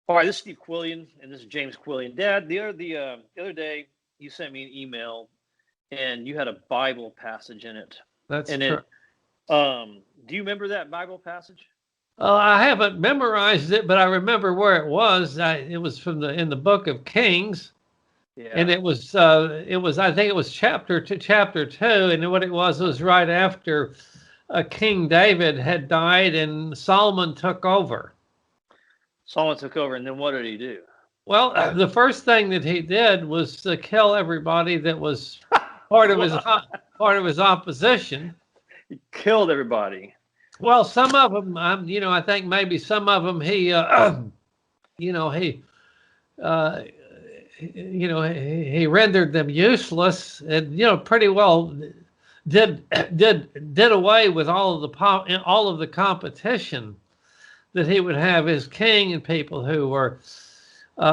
All right, this is Steve Quillian, and this is James Quillian. Dad, the other day you sent me an email, and you had a Bible passage in it. That's And true. do you remember that Bible passage? I haven't memorized it, but I remember where it was. It was in the book of Kings, and Yeah. it was I think it was chapter 2, and what it was right after King David had died and Solomon took over. Solomon took over, and then what did he do? Well, the first thing that he did was to kill everybody that was part of his part of his opposition. He killed everybody. Well, some of them, I think maybe some of them you know, he, uh, he rendered them useless, and pretty well did away with all of the competition that he would have as king and people who were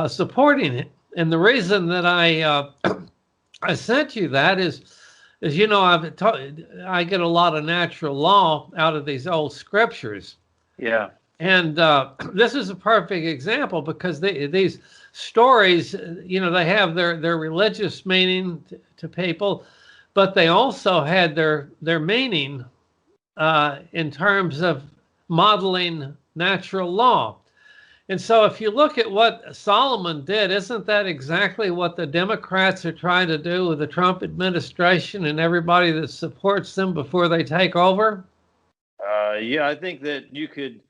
supporting him. And the reason that I sent you that is I get a lot of natural law out of these old scriptures. Yeah. And this is a perfect example because these stories, they have their religious meaning to people, but they also had their meaning in terms of modeling natural law. And so if you look at what Solomon did, isn't that exactly what the Democrats are trying to do with the Trump administration and everybody that supports them before they take over? Yeah, I think that you could,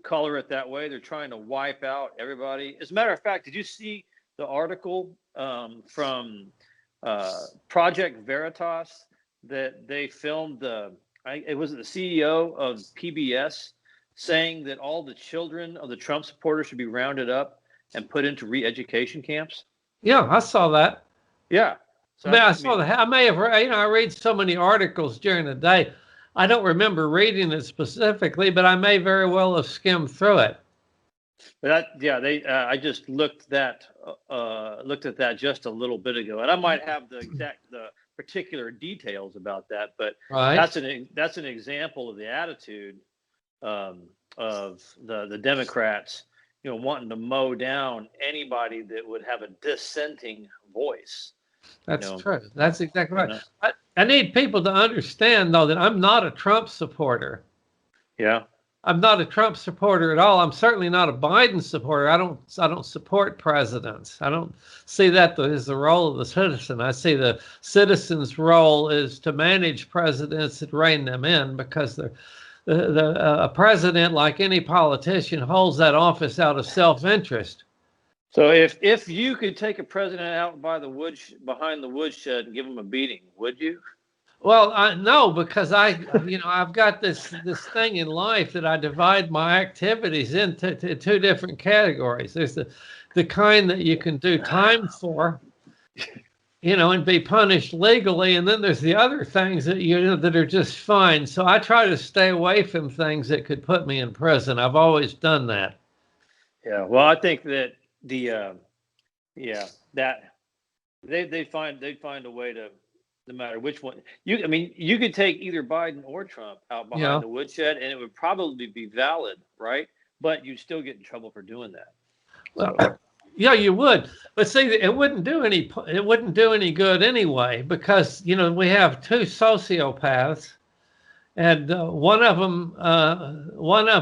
color it that way. They're trying to wipe out everybody. As a matter of fact, did you see the article from Project Veritas that they filmed? It was the CEO of PBS saying that all the children of the Trump supporters should be rounded up and put into re-education camps. Yeah, I saw that. Yeah. So I saw that. I may have, I read so many articles during the day. I don't remember reading it specifically, but I may very well have skimmed through it. But I just looked at that just a little bit ago, and I might have the particular details about that, but right. That's an example of the attitude of the Democrats, wanting to mow down anybody that would have a dissenting voice. That's true. That's exactly right. I need people to understand, though, that I'm not a Trump supporter. Yeah. I'm not a Trump supporter at all. I'm certainly not a Biden supporter. I don't support presidents. I don't see that as the role of the citizen. I see the citizen's role is to manage presidents and rein them in, because a president, like any politician, holds that office out of self-interest. So if you could take a president out behind the woodshed and give him a beating, would you? Well, no, because I've got this thing in life that I divide my activities into two different categories. There's the kind that you can do time for, and be punished legally, and then there's the other things that that are just fine. So I try to stay away from things that could put me in prison. I've always done that. Yeah. Well, I think that that they'd find a way to, no matter which one. You could take either Biden or Trump out behind the woodshed, and it would probably be valid, right? But you'd still get in trouble for doing that. Well, yeah, you would. But see, it wouldn't do any good anyway, because we have two sociopaths, and one of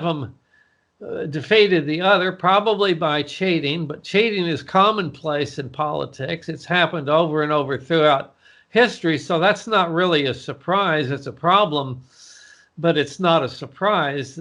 them defeated the other, probably by cheating. But cheating is commonplace in politics. It's happened over and over throughout history, so that's not really a surprise. It's a problem, but it's not a surprise.